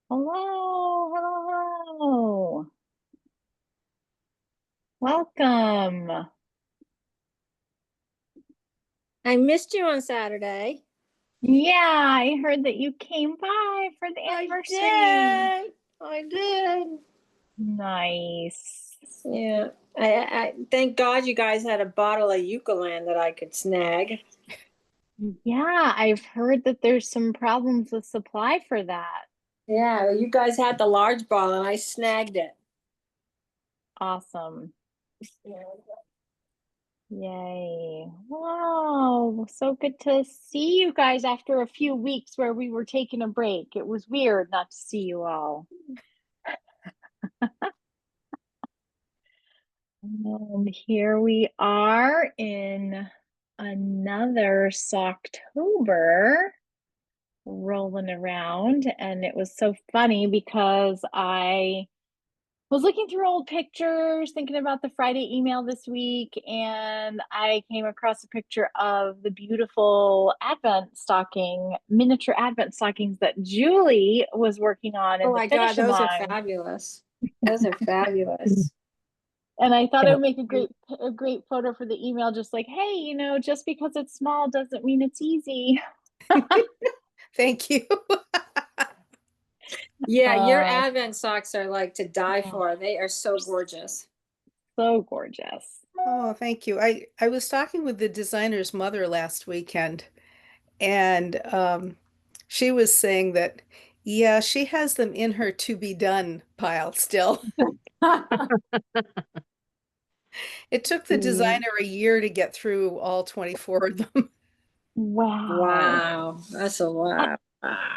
Hello, hello, hello. Welcome. I missed you on Saturday. Yeah, I heard that you came by for the I anniversary. did. I did. Nice. Yeah. I thank God you guys had a bottle of Eucalan that I could snag. Yeah, I've heard that there's some problems with supply for that. Yeah, well, you guys had the large bottle and I snagged it. Awesome. Yeah. Yay. Wow, so good to see you guys after a few weeks where we were taking a break. It was weird not to see you all. And here we are in another Socktober rolling around. And it was so funny because I was looking through old pictures, thinking about the Friday email this week, and I came across a picture of the beautiful miniature Advent stockings that Julie was working on Oh in the my God, finishing those are line. fabulous. Those are fabulous. And I thought it Yeah. would make a great photo for the email, just like, hey, just because it's small doesn't mean it's easy. Thank you. Yeah, your Uh, Advent socks are like to die oh, for. They are they're so gorgeous. so gorgeous. Oh, thank you. I was talking with the designer's mother last weekend, and she was saying that, yeah, she has them in her to be done pile still. It took the Mm, designer a year to get through all 24 of them. wow. Wow, that's a I, lot.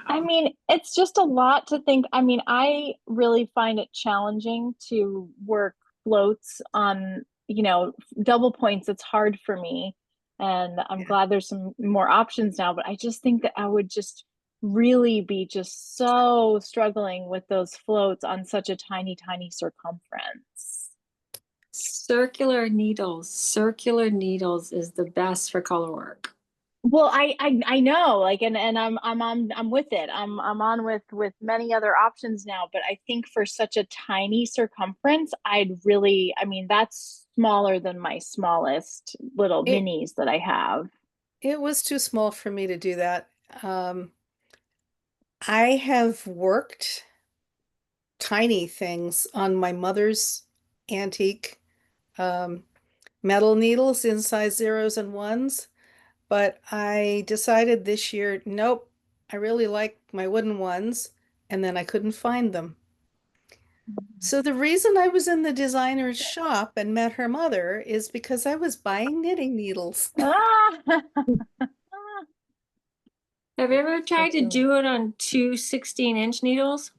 I Wow. mean, it's just a lot to think. I mean, I really find it challenging to work floats on, double points. It's hard for me. And I'm Yeah. glad there's some more options now, but I just think that I would just really be just so struggling with those floats on such a tiny, tiny circumference. Circular needles is the best for color work. Well, I know, like, and I'm with it. I'm on with many other options now, but I think for such a tiny circumference, I mean, that's smaller than my smallest little It minis that I have. it was too small for me to do that. Um, I have worked tiny things on my mother's antique um, metal needles in size zeros and ones, but I decided this year, nope, I really like my wooden ones, and then I couldn't find them. So the reason I was in the designer's shop and met her mother is because I was buying knitting needles. Ah! Have you ever So tried to silly. do it on two 16-inch needles?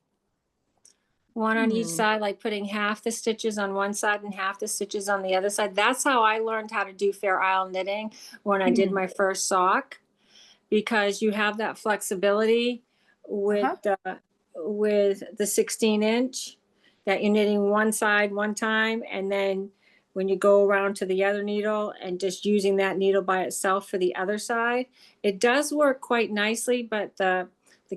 One on each Hmm. side, like putting half the stitches on one side and half the stitches on the other side. That's how I learned how to do Fair Isle knitting when I did Hmm. my first sock, because you have that flexibility Uh-huh. with the 16 inch, that you're knitting one side one time, and then when you go around to the other needle and just using that needle by itself for the other side, it does work quite nicely. But the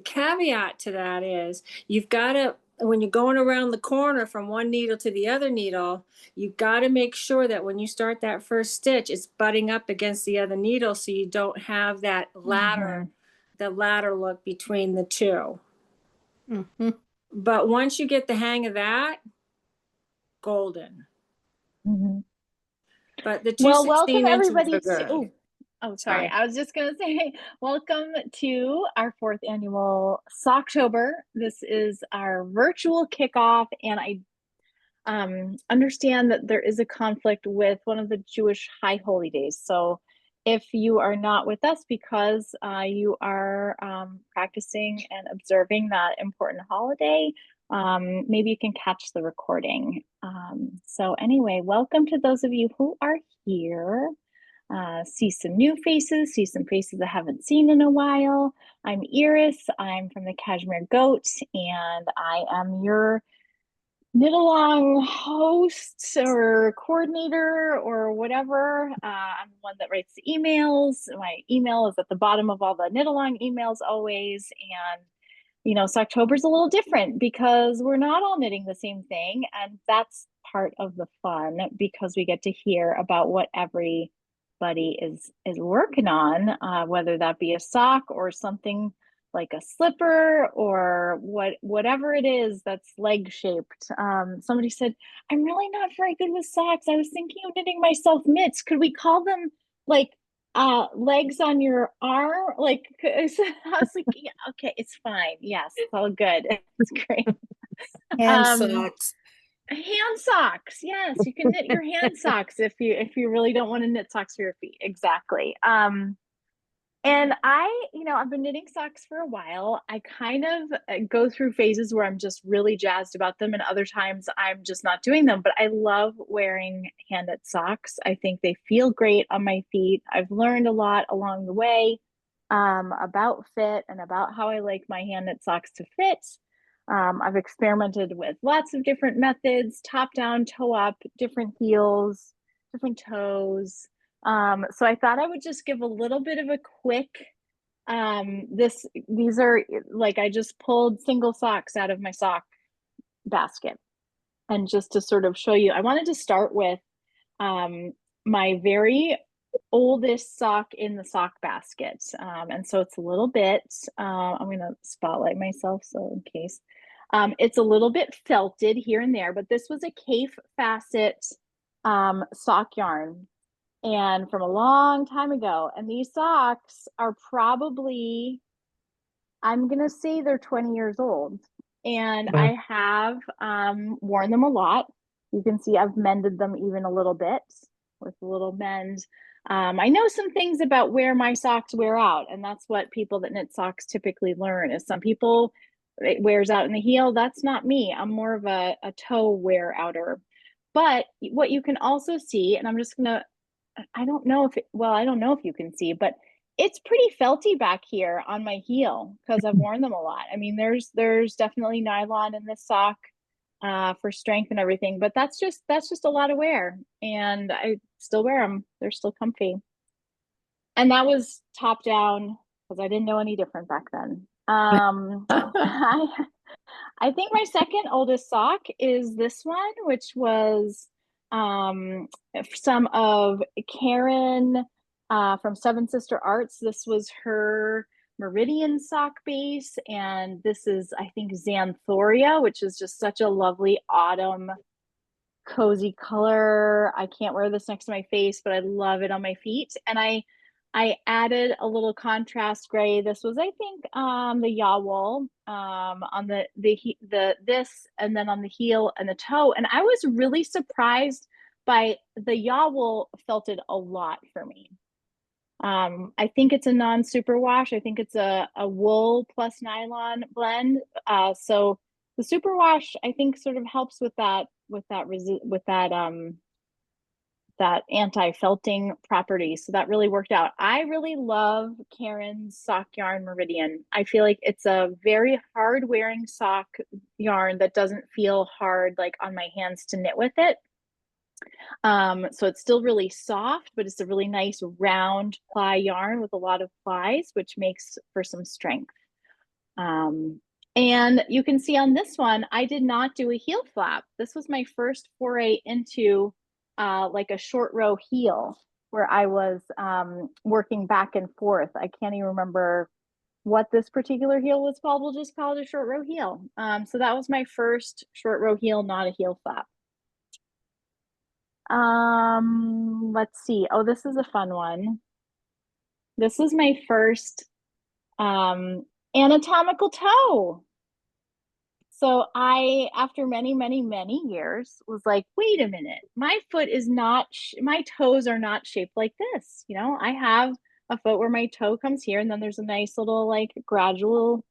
caveat to that is you've got to, when you're going around the corner from one needle to the other needle, you've got to make sure that when you start that first stitch, it's butting up against the other needle so you don't have that Hmm. the ladder look between the two. Hmm. But once you get the hang of that, golden. Hmm. But the two Well, welcome 16 inches everybody are to, good. oh, sorry. Sorry. I was just gonna say, welcome to our fourth annual Socktober. This is our virtual kickoff, and I understand that there is a conflict with one of the Jewish high holy days. So if you are not with us because you are practicing and observing that important holiday, maybe you can catch the recording. So anyway, welcome to those of you who are here. See some new faces, see some faces I haven't seen in a while. I'm Iris, I'm from the Cashmere Goat, and I am your knit along host or coordinator or whatever. I'm the one that writes the emails. My email is at the bottom of all the knit along emails always. And Socktober's a little different because we're not all knitting the same thing. And that's part of the fun because we get to hear about what everybody is working on, whether that be a sock or something like a slipper or whatever it is that's leg shaped. Somebody said, I'm really not very good with socks. I was thinking of knitting myself mitts. Could we call them like legs on your arm? Like, I was like, yeah, okay, it's fine. Yes, it's all good. It's great. Hand socks. Hand socks. Yes, you can knit your hand socks if you really don't want to knit socks for your feet. Exactly. And I've been knitting socks for a while. I kind of go through phases where I'm just really jazzed about them, and other times I'm just not doing them. But I love wearing hand knit socks. I think they feel great on my feet. I've learned a lot along the way about fit and about how I like my hand knit socks to fit. I've experimented with lots of different methods, top down, toe up, different heels, different toes. So I thought I would just give a little bit of a quick, these are like, I just pulled single socks out of my sock basket. And just to sort of show you, I wanted to start with my very oldest sock in the sock basket. And so it's a little bit, I'm going to spotlight myself so in case. It's a little bit felted here and there, but this was a Cafe Facet sock yarn, and from a long time ago. And these socks are probably, I'm going to say they're 20 years old. And I have worn them a lot. You can see I've mended them even a little bit with a little mend. I know some things about where my socks wear out, and that's what people that knit socks typically learn is some people, it wears out in the heel. That's not me. I'm more of a toe wear outer. But what you can also see, and I'm just going to, I don't know if you can see, but it's pretty felty back here on my heel because I've worn them a lot. I mean, there's definitely nylon in this sock for strength and everything, but that's just a lot of wear, and I still wear them. They're still comfy. And that was top down because I didn't know any different back then. I think my second oldest sock is this one, which was some of Karen from Seven Sister Arts. This was her Meridian sock base, and this is, I think, Xanthoria, which is just such a lovely autumn cozy color. I can't wear this next to my face, but I love it on my feet. And I added a little contrast gray. This was, I think, the yaw wool on the this, and then on the heel and the toe. And I was really surprised by the yaw wool. Felted a lot for me. I think it's a non-superwash. I think it's a wool plus nylon blend. So the superwash, I think, sort of helps with that that anti-felting property. So that really worked out. I really love Karen's sock yarn Meridian. I feel like it's a very hard wearing sock yarn that doesn't feel hard like on my hands to knit with it. So it's still really soft, but it's a really nice round ply yarn with a lot of plies, which makes for some strength. And you can see on this one, I did not do a heel flap. This was my first foray into like a short row heel where I was working back and forth. I can't even remember what this particular heel was called. We'll just call it a short row heel. So that was my first short row heel, not a heel flap. Let's see. Oh, this is a fun one. This was my first anatomical toe. So I, after many, many, many years, was like, wait a minute, my foot is not, my toes are not shaped like this. I have a foot where my toe comes here, and then there's a nice little like gradual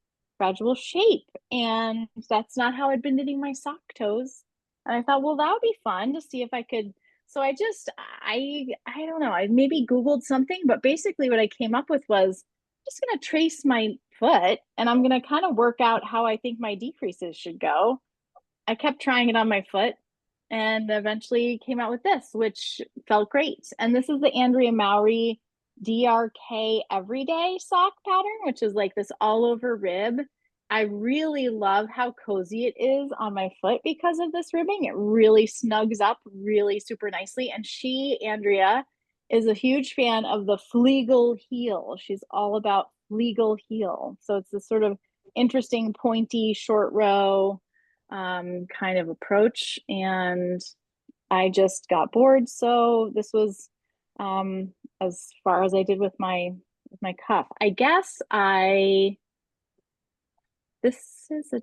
shape. And that's not how I'd been knitting my sock toes. And I thought, well, that would be fun to see if I could. So I don't know, I maybe Googled something, but basically what I came up with was just going to trace my foot, and I'm going to kind of work out how I think my decreases should go. I kept trying it on my foot and eventually came out with this, which felt great. And this is the Andrea Mowry DRK Everyday sock pattern, which is like this all over rib. I really love how cozy it is on my foot because of this ribbing. It really snugs up really super nicely. And Andrea, is a huge fan of the Fleegle heel. She's all about Fleegle heel. So it's this sort of interesting, pointy, short row kind of approach. And I just got bored. So this was as far as I did with my cuff. I guess this is a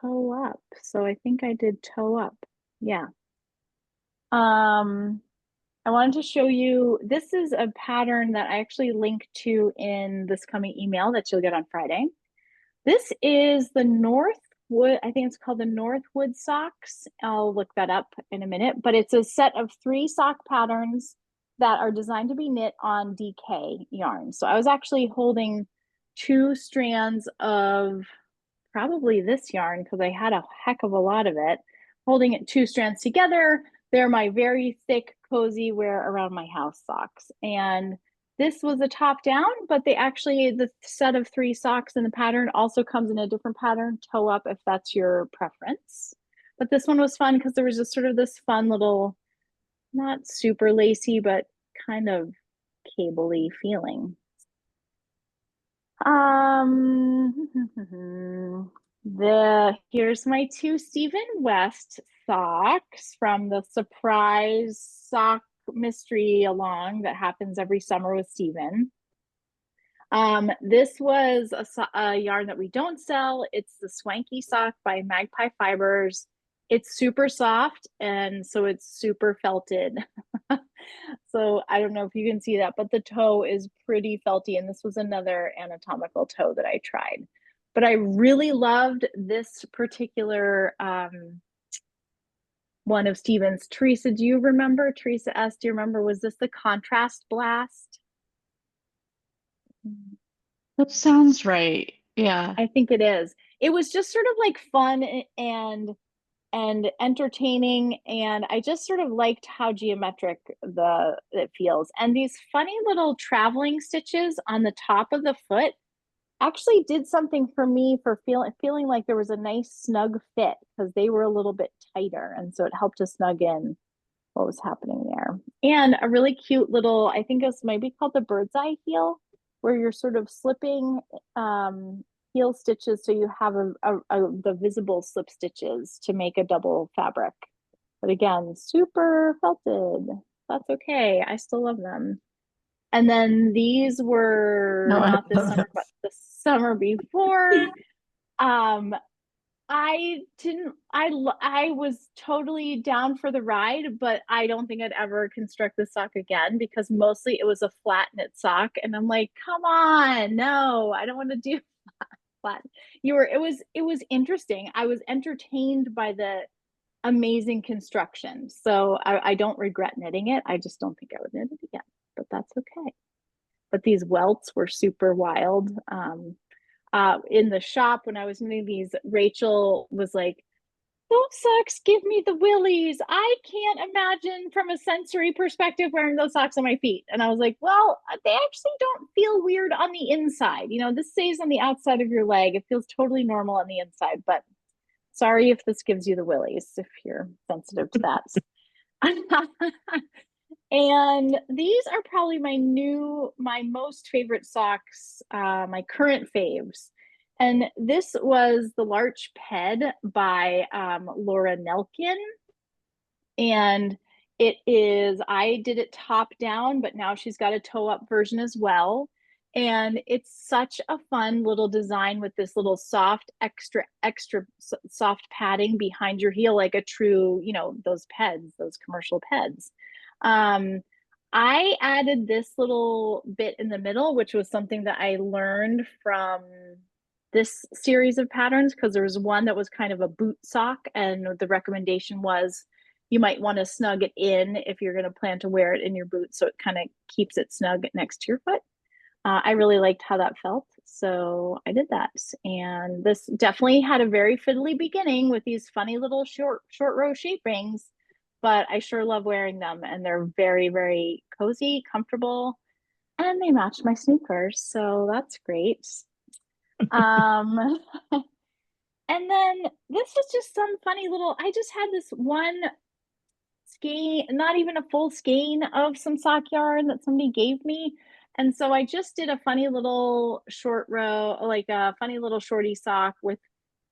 toe up. So I think I did toe up. Yeah. I wanted to show you, this is a pattern that I actually linked to in this coming email that you'll get on Friday. This is the Northwood, I think it's called the Northwood socks. I'll look that up in a minute, but it's a set of 3 sock patterns that are designed to be knit on DK yarn. So I was actually holding 2 strands of probably this yarn because I had a heck of a lot of it, holding it 2 strands together. They're my very thick, cozy wear around my house socks. And this was a top down, but they actually, the set of 3 socks in the pattern also comes in a different pattern, toe up if that's your preference. But this one was fun because there was just sort of this fun little, not super lacy, but kind of cable-y feeling. Here's my 2 Stephen West socks from the surprise sock mystery along that happens every summer with Stephen. This was a yarn that we don't sell. It's the Swanky sock by Magpie Fibers. It's super soft and so it's super felted. So I don't know if you can see that, but the toe is pretty felty, and this was another anatomical toe that I tried. But I really loved this particular one of Stephen's. Teresa, do you remember? Teresa S., do you remember? Was this the Contrast Blast? That sounds right. Yeah. I think it is. It was just sort of like fun and entertaining, and I just sort of liked how geometric it feels. And these funny little traveling stitches on the top of the foot actually did something for me for feeling like there was a nice snug fit because they were a little bit tighter, and so it helped to snug in what was happening there. And a really cute little, I think it's maybe called the bird's eye heel, where you're sort of slipping heel stitches so you have the visible slip stitches to make a double fabric. But again, super felted. That's okay. I still love them. And then these were not this summer, but the summer before. I was totally down for the ride, but I don't think I'd ever construct this sock again because mostly it was a flat knit sock. And I'm like, come on, no, I don't want to do flat. It was interesting. I was entertained by the amazing construction. So I don't regret knitting it. I just don't think I would knit it again, but that's okay. But these welts were super wild. In the shop when I was knitting these, Rachel was like, those socks give me the willies. I can't imagine from a sensory perspective wearing those socks on my feet. And I was like, well, they actually don't feel weird on the inside. You know, this stays on the outside of your leg. It feels totally normal on the inside, but sorry if this gives you the willies, if you're sensitive to that. And these are probably my most favorite socks, my current faves. And this was the Larch Ped by Laura Nelkin. And I did it top down, but now she's got a toe up version as well. And it's such a fun little design with this little soft, extra soft padding behind your heel, like a true, those peds, those commercial peds. I added this little bit in the middle, which was something that I learned from this series of patterns, because there was one that was kind of a boot sock, and the recommendation was you might want to snug it in if you're going to plan to wear it in your boot, so it kind of keeps it snug next to your foot. I really liked how that felt, so I did that. And this definitely had a very fiddly beginning with these funny little short row shape rings, but I sure love wearing them, and they're very, very cozy, comfortable, and they match my sneakers, so that's great. And then this was just some funny little, I just had this one skein, not even a full skein of some sock yarn that somebody gave me. And so I just did a funny little short row, like a funny little shorty sock with,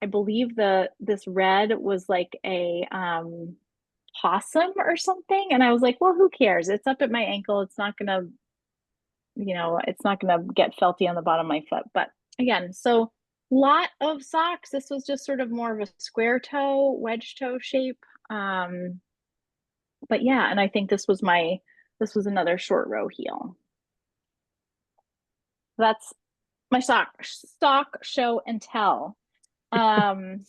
I believe this red was like a possum or something. And I was like, well, who cares? It's up at my ankle. It's not gonna, it's not gonna get felty on the bottom of my foot. But again, so lot of socks. This was just sort of more of a square toe, wedge toe shape. But yeah, and I think this was another short row heel. That's my stock show and tell. But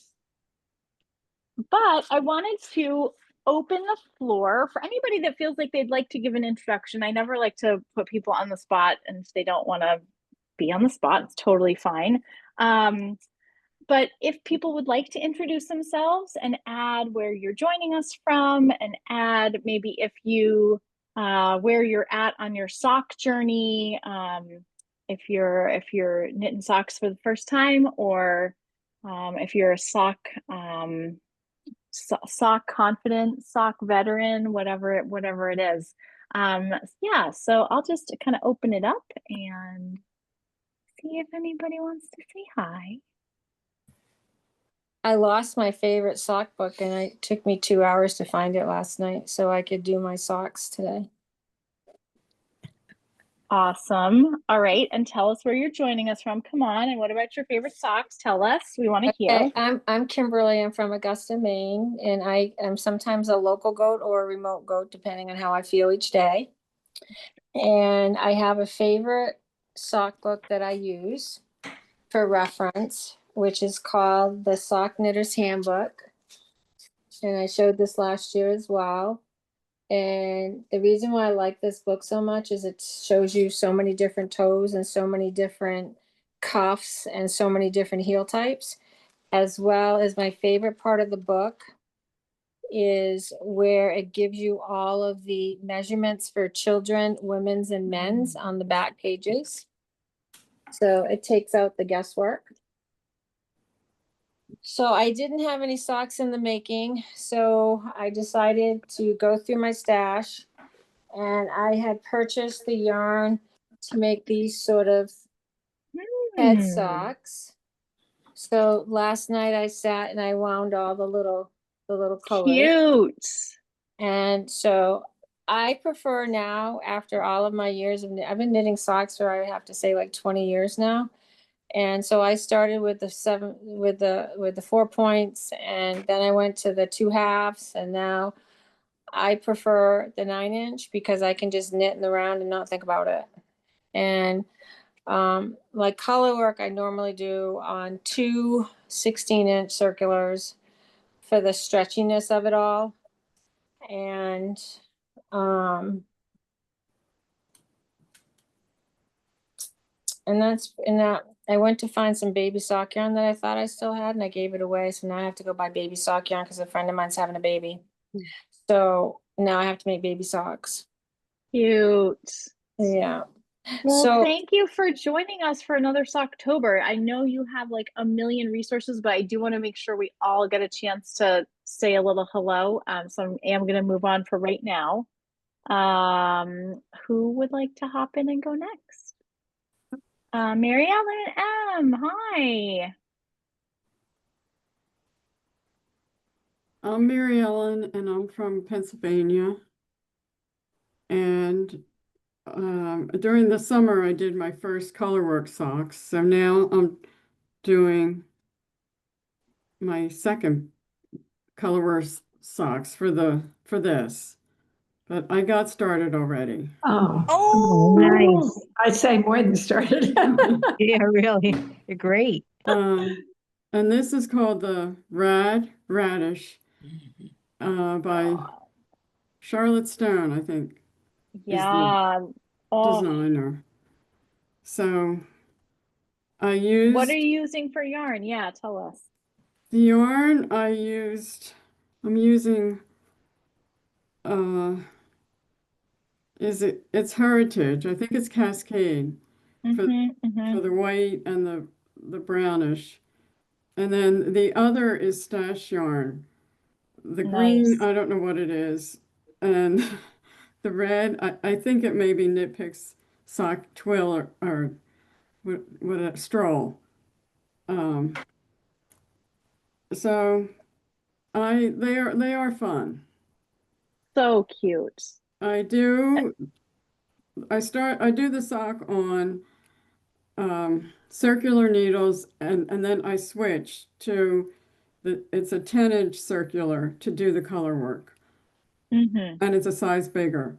I wanted to open the floor for anybody that feels like they'd like to give an introduction. I never like to put people on the spot, and if they don't want to be on the spot, it's totally fine. But if people would like to introduce themselves and add where you're joining us from, and add maybe if you where you're at on your sock journey, if you're knitting socks for the first time, or if you're a sock sock confident, sock veteran, whatever it is. Yeah, so I'll just kind of open it up and see if anybody wants to say hi. I lost my favorite sock book and it took me 2 hours to find it last night so I could do my socks today. Awesome. All right. And tell us where you're joining us from. Come on. And what about your favorite socks? Tell us. We want to hear. Okay, I'm Kimberly. I'm from Augusta, Maine, and I am sometimes a local goat or a remote goat, depending on how I feel each day. And I have a favorite sock book that I use for reference, which is called the Sock Knitter's Handbook. And I showed this last year as well. And the reason why I like this book so much is it shows you so many different toes and so many different cuffs and so many different heel types, as well as my favorite part of the book is where it gives you all of the measurements for children, women's, and men's on the back pages. So it takes out the guesswork. So I didn't have any socks in the making, so I decided to go through my stash, and I had purchased the yarn to make these sort of head socks. So last night I sat and I wound all the little colors. Cute. And so I prefer now, after all of my years of I've been knitting socks for, I have to say, like 20 years now. And so I started with the 4 points, and then I went to the 2/2, and now I prefer the 9-inch because I can just knit in the round and not think about it. And like color work, I normally do on 2 16-inch circulars for the stretchiness of it all. And that I went to find some baby sock yarn that I thought I still had, and I gave it away. So now I have to go buy baby sock yarn because a friend of mine's having a baby. So now I have to make baby socks. Cute. Yeah. Well, So thank you for joining us for another Socktober. I know you have like a million resources, but I do want to make sure we all get a chance to say a little hello. So I am going to move on for right now. Who would like to hop in and go next? Mary Ellen M. Hi. I'm Mary Ellen, and I'm from Pennsylvania. And during the summer, I did my first colorwork socks. So now I'm doing my second colorwork socks for this. But I got started already. Oh, nice. I'd say more than started. Yeah, really. You're great. And this is called the Radish by Charlotte Stone, I think. Yeah. Designer. So I used. What are you using for yarn? Yeah, tell us. The yarn I'm using it's Heritage. I think it's Cascade for the white and the brownish. And then the other is stash yarn. The green, Nice. I don't know what it is. And the red, I think it may be Knit Picks sock twill or what a stroll. So they are fun. So cute. I do the sock on circular needles and then I switch to it's a 10-inch circular to do the color work. Mm-hmm. And it's a size bigger.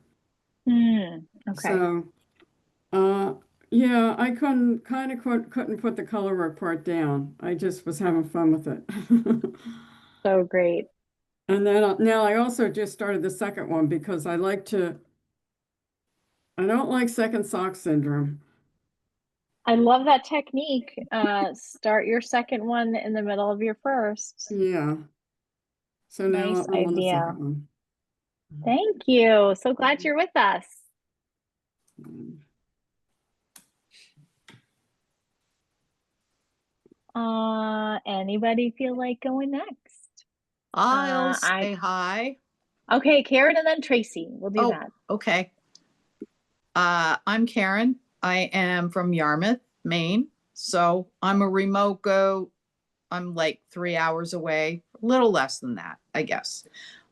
Okay. So yeah, I couldn't put the color work part down. I just was having fun with it. So great. And then now I also just started the second one because I don't like second sock syndrome. I love that technique. Start your second one in the middle of your first. Yeah. So now Nice I'm on the idea. second one. Thank you. So glad you're with us. Anybody feel like going next? I'll I- say hi. Okay, Karen and then Tracy. We'll do Oh, that. okay. I'm Karen. I am from Yarmouth, Maine. So I'm a remote goat. I'm like 3 hours away, a little less than that, I guess.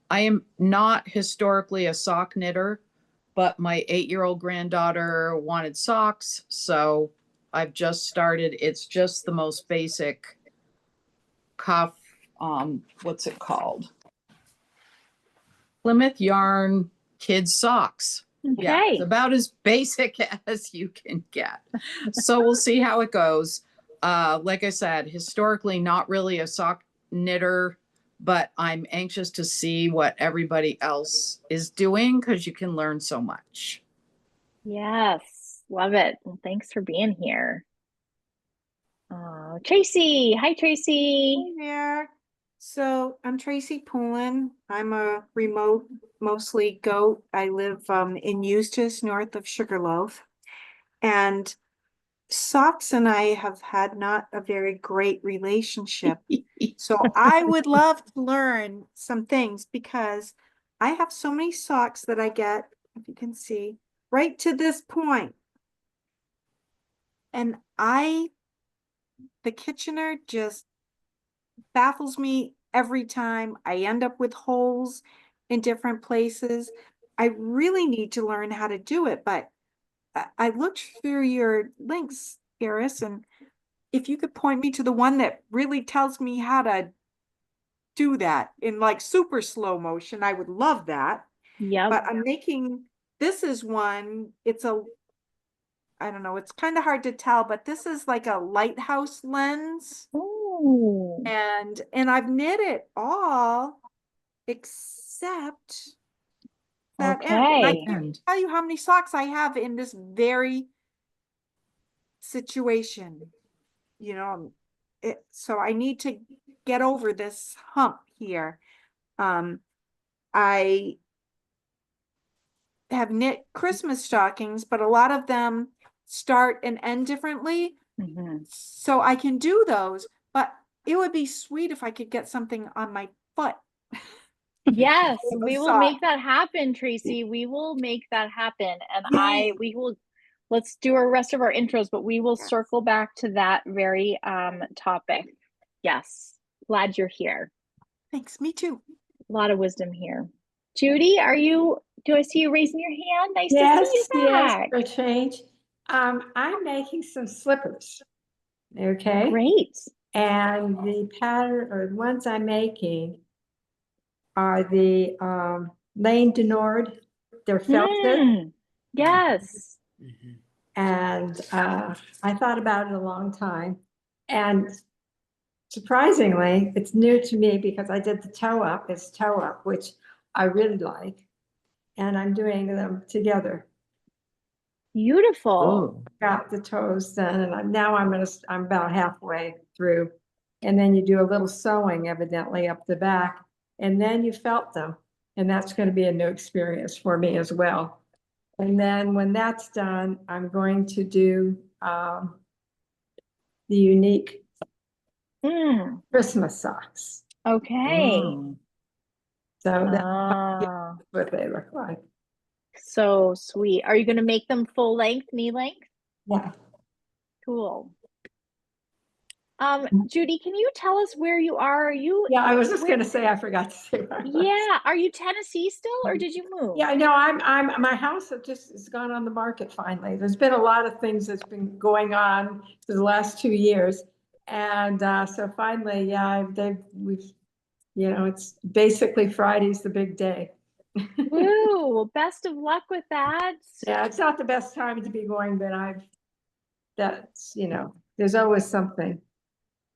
I am not historically a sock knitter, but my 8-year-old granddaughter wanted socks. So I've just started. It's just the most basic cuff. What's it called? Plymouth yarn kids socks. Yeah, it's Okay. about as basic as you can get. So we'll see how it goes. Like I said, historically not really a sock knitter, but I'm anxious to see what everybody else is doing because you can learn so much. Yes, love it. And thanks for being here. Tracy. Hi, Tracy. Hey there. So I'm Tracy Poulin. I'm a remote, mostly goat. I live in Eustis, north of Sugarloaf. And Socks and I have had not a very great relationship. So I would love to learn some things because I have so many socks that I get, if you can see, right to this point. And the Kitchener just baffles me every time. I end up with holes in different places. I really need to learn how to do it, but I looked through your links, Iris, and if you could point me to the one that really tells me how to do that in like super slow motion, I would love that. Yep. But this is one, I don't know, it's kind of hard to tell, but this is like a lighthouse lens. Ooh. And I've knit it all except that end. And I Okay. can't tell you how many socks I have in this very situation. So I need to get over this hump here. I have knit Christmas stockings, but a lot of them start and end differently. So I can do those, but it would be sweet if I could get something on my foot. Yes, With a we will sock. make that happen, Tracy. We will make that happen. And let's do our rest of our intros, but we will circle back to that very topic. Yes. Glad you're here. Thanks, me too. A lot of wisdom here. Judy, do I see you raising your hand? Nice to Yes, see you yes, back. for change. I'm making some slippers. Okay. Great. And the pattern or the ones I'm making are the Lane de Nord. They're felted. Yes. And I thought about it a long time. And surprisingly, it's new to me because I did the toe up, which I really like. And I'm doing them together. Beautiful. Got the toes done, and I'm about halfway through. And then you do a little sewing evidently up the back, and then you felt them. And that's going to be a new experience for me as well. And then when that's done, I'm going to do the unique Mm, Christmas socks. okay. Mm. So that's Ah, what they look like. so sweet. Are you going to make them full length, knee length? Yeah. Cool. Judy, can you tell us where you are? Are you, Yeah, I was just gonna say, I forgot to say. where I was. yeah, are you Tennessee still, or did you move? Yeah, I know, my house has gone on the market finally. There's been a lot of things that's been going on for the last 2 years. And, so finally, yeah, we've, it's basically Friday's the big day. Woo, well, best of luck with that. Yeah, it's not the best time to be going, but there's always something.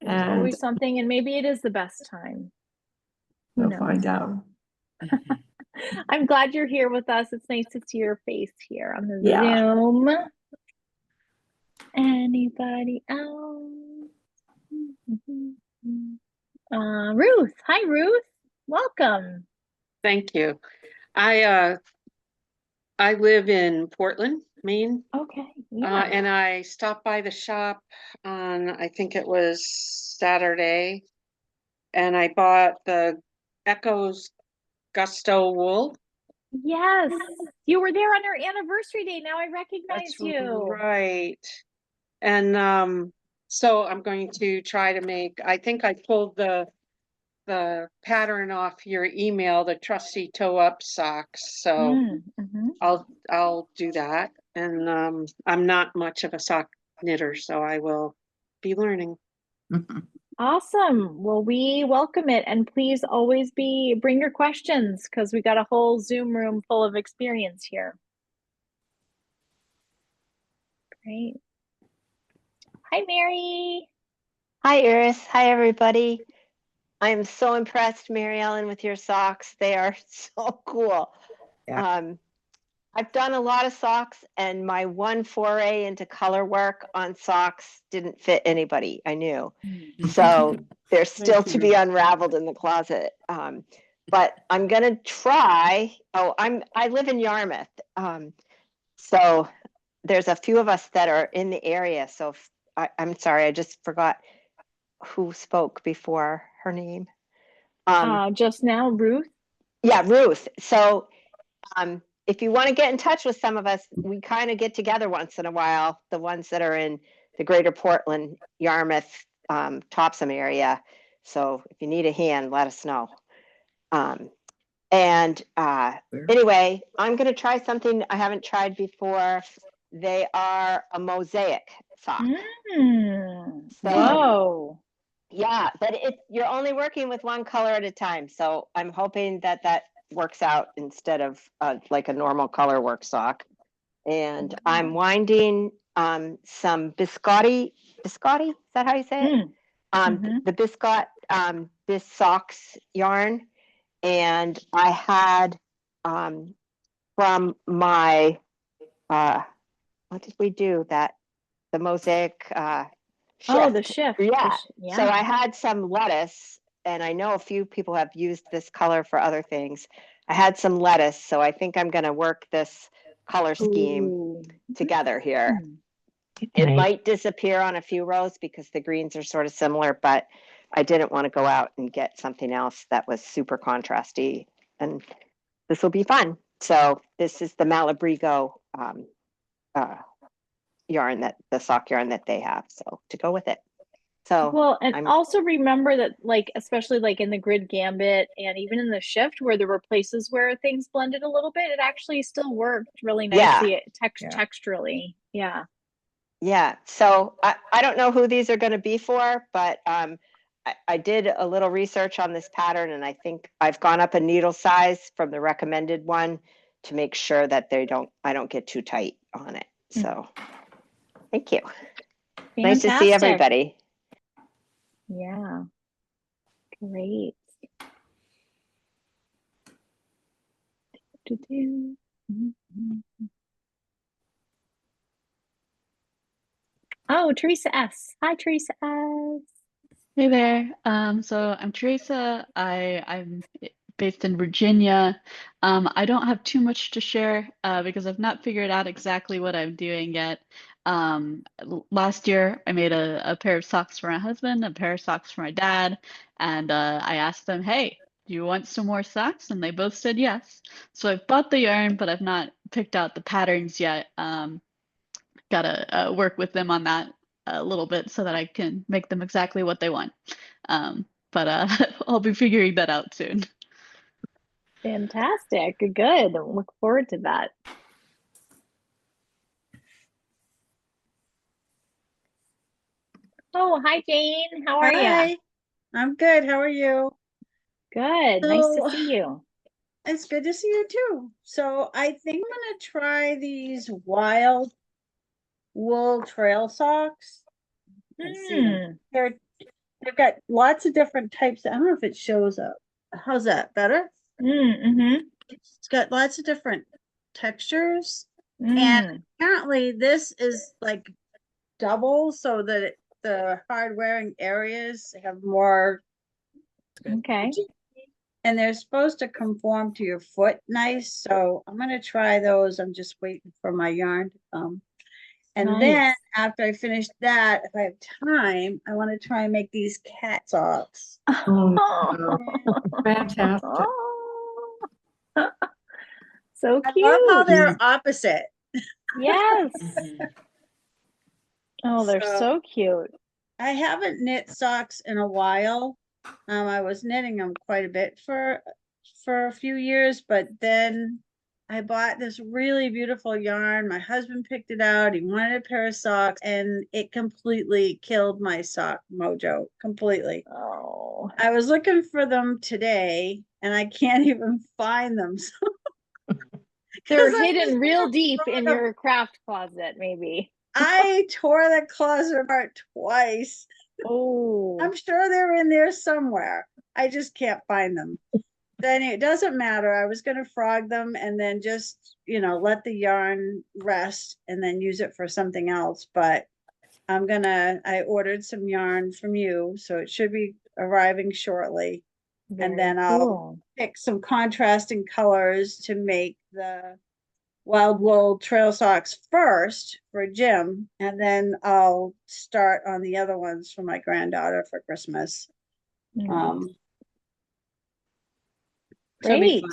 There's And always something, and maybe it is the best time. Who we'll knows? find out. I'm glad you're here with us. It's nice to see your face here on the Yeah. Zoom. Anybody else? Ruth. Hi, Ruth. Welcome. Thank you. I live in Portland, Maine, Okay. Yeah. and I stopped by the shop on, I think it was Saturday, and I bought the Echoes Gusto wool. Yes. You were there on our anniversary day. Now I recognize That's you. right. And so I'm going to try to make, I think I pulled the pattern off your email, the trusty toe up socks. So I'll do that. And I'm not much of a sock knitter, so I will be learning. Awesome. Well, we welcome it, and please always bring your questions, because we got a whole Zoom room full of experience here. Great. Hi, Mary. Hi, Iris. Hi, everybody. I'm so impressed, Mary Ellen, with your socks. They are so cool. Yeah. I've done a lot of socks, and my one foray into color work on socks didn't fit anybody I knew. So they're still to be unraveled in the closet. But I'm gonna try. Oh, I live in Yarmouth. So there's a few of us that are in the area. So I'm sorry, I just forgot who spoke before her name. Just now, Ruth. Yeah, Ruth. So if you want to get in touch with some of us, we kind of get together once in a while, the ones that are in the greater Portland, Yarmouth, Topsom area. So if you need a hand, let us know. Anyway, I'm going to try something I haven't tried before. They are a mosaic sock. Whoa. Yeah, but you're only working with one color at a time. So I'm hoping that works out instead of like a normal color work sock. And I'm winding some biscotti. Biscotti, is that how you say it? The biscot this socks yarn. And I had from my what did we do that the mosaic shift. Oh, the shift. Yeah. So I had some lettuce, and I know a few people have used this color for other things. I had some lettuce, so I think I'm going to work this color scheme together here. It might disappear on a few rows because the greens are sort of similar, but I didn't want to go out and get something else that was super contrasty, and this will be fun. So this is the Malabrigo yarn, that the sock yarn that they have, so to go with it. So well, and also remember that, like, especially like in the grid gambit and even in the shift, where there were places where things blended a little bit, it actually still worked really nicely texturally. Yeah. So I don't know who these are going to be for, but I did a little research on this pattern, and I think I've gone up a needle size from the recommended one to make sure that I don't get too tight on it. So thank you. Fantastic. Nice to see everybody. Yeah. Great. Oh, Teresa S. Hi, Teresa S. Hey there. So I'm Teresa. I'm based in Virginia. I don't have too much to share because I've not figured out exactly what I'm doing yet. Last year I made a pair of socks for my husband, a pair of socks for my dad, and I asked them, hey, do you want some more socks? And they both said yes. So I've bought the yarn, but I've not picked out the patterns yet. Gotta work with them on that a little bit so that I can make them exactly what they want. But I'll be figuring that out soon. Fantastic. Good. Look forward to that. Oh, hi, Jane. How are you? Hi, I'm good. How are you? Good. Nice to So see you. it's good to see you too. So I think I'm gonna try these wild wool trail socks. Let's see them. They've got lots of different types. I don't know if it shows up. How's that? Better? Mm-hmm. It's got lots of different textures. And apparently this is like double so that the hard wearing areas have more. Okay. And they're supposed to conform to your foot nice. So I'm gonna try those. I'm just waiting for my yarn to come. And then Nice. after I finish that, if I have time, I want to try and make these cat socks. Oh, fantastic. So I love how cute. they're opposite. Yes. Oh, they're So- so cute. I haven't knit socks in a while. I was knitting them quite a bit for a few years, but then I bought this really beautiful yarn. My husband picked it out. He wanted a pair of socks, and it completely killed my sock mojo. Completely. Oh. I was looking for them today, and I can't even find them. They're 'Cause I hidden just real didn't deep throw in them. your craft closet, maybe. I tore the closet apart twice. Oh. I'm sure they're in there somewhere. I just can't find them. Then it doesn't matter. I was gonna frog them and then just, let the yarn rest and then use it for something else. But I ordered some yarn from you, so it should be arriving shortly. Very And then I'll cool. pick some contrasting colors to make the wild wool trail socks first for Jim, and then I'll start on the other ones for my granddaughter for Christmas. So it'll be Great. fun.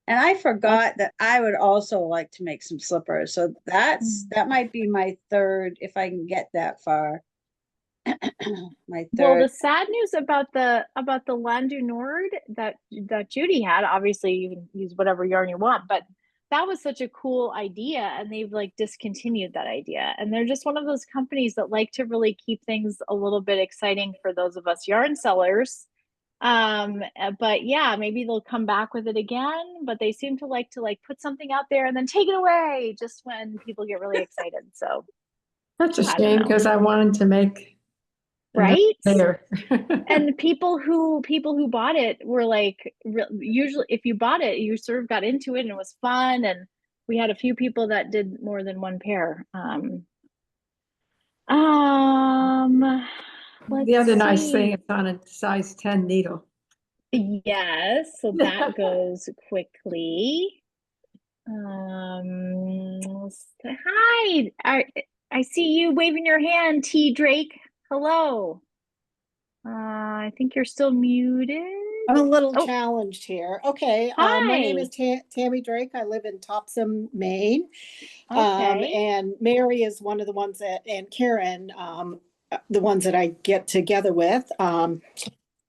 And I forgot that I would also like to make some slippers. So that might be my third, if I can get that far. My Well, third. the sad news about the Land du Nord that Judy had, obviously you can use whatever yarn you want, but that was such a cool idea, and they've like discontinued that idea. And they're just one of those companies that like to really keep things a little bit exciting for those of us yarn sellers. But yeah, maybe they'll come back with it again, but they seem to like put something out there and then take it away just when people get really excited. So That's a I don't shame know. because I wanted to make another Right? pair. And people who bought it were like, usually if you bought it, you sort of got into it and it was fun. And we had a few people that did more than one pair. The other Let's nice see. thing, it's on a size 10 needle. Yes, so that goes quickly. Hi, I see you waving your hand, T. Drake. Hello. I think you're still muted. I'm a little Oh, challenged here. Okay, my name hi. is Tammy Drake. I live in Topsom, Maine. Okay. And Mary is one of the ones and Karen, the ones that I get together with.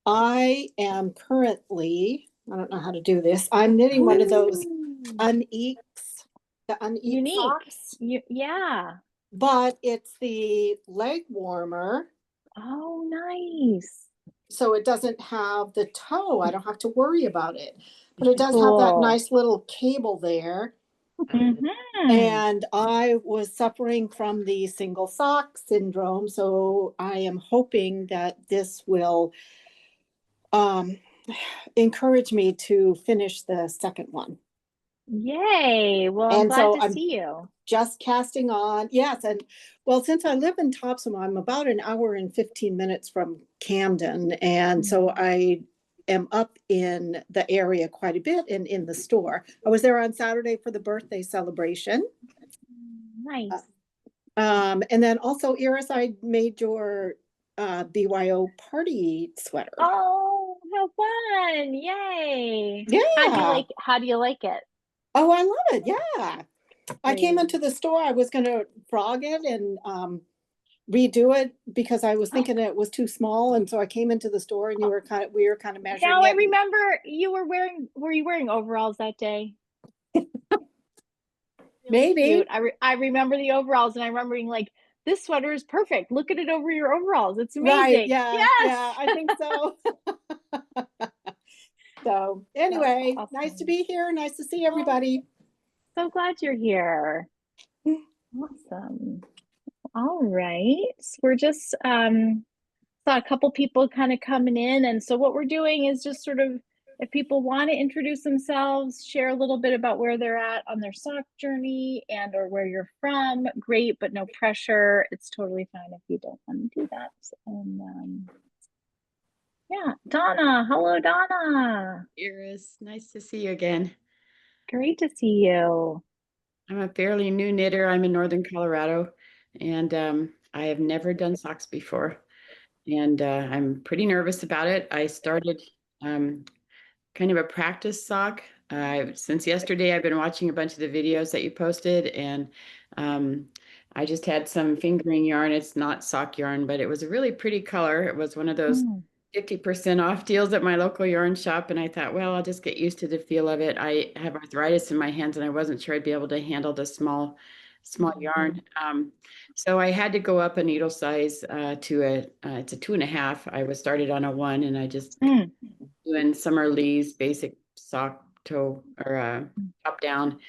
I am currently, I don't know how to do this. I'm knitting one of those uneeks, the uneek socks, Yeah. but it's the leg warmer. Oh, nice. So it doesn't have the toe. I don't have to worry about it. But it does have that Cool. nice little cable there. Mm-hmm. And I was suffering from the single sock syndrome. So I am hoping that this will encourage me to finish the second one. Yay. Well, I'm And glad so to I'm see you. just casting on. Yes. And well, since I live in Topsom, I'm about an hour and 15 minutes from Camden. And so I am up in the area quite a bit and in the store. I was there on Saturday for the birthday celebration. Nice. And then also, Iris, I made your BYO party sweater. Oh, how fun. Yay. Yeah. How do you like it? Oh, I love it. Yeah. I came Great. into the store, I was gonna frog it and redo it because I was thinking it was too small. And so I came into the store and we were kind of measuring Now I it. remember were you wearing overalls that day? Maybe. Cute. I remember the overalls and I remember being like, this sweater is perfect. Look at it over your overalls. It's amazing. Right. Yeah. Yes. Yeah, I think so. So anyway, That's nice to awesome. be here. Nice to see everybody. So glad you're here. Awesome. All right. We're just saw a couple people kind of coming in. And so what we're doing is just sort of, if people want to introduce themselves, share a little bit about where they're at on their sock journey and or where you're from, great, but no pressure. It's totally fine if you don't want to do that. And yeah, Donna. Hello, Donna. Iris, nice to see you again. Great to see you. I'm a fairly new knitter. I'm in Northern Colorado, and I have never done socks before. And I'm pretty nervous about it. I started kind of a practice sock. Since yesterday, I've been watching a bunch of the videos that you posted, and I just had some fingering yarn. It's not sock yarn, but it was a really pretty color. It was one of those 50% off deals at my local yarn shop, and I thought, well, I'll just get used to the feel of it. I have arthritis in my hands, and I wasn't sure I'd be able to handle the small yarn. So I had to go up a needle size to it's a 2.5. I was started on a 1, and I just doing Summer Lee's basic sock toe or top down.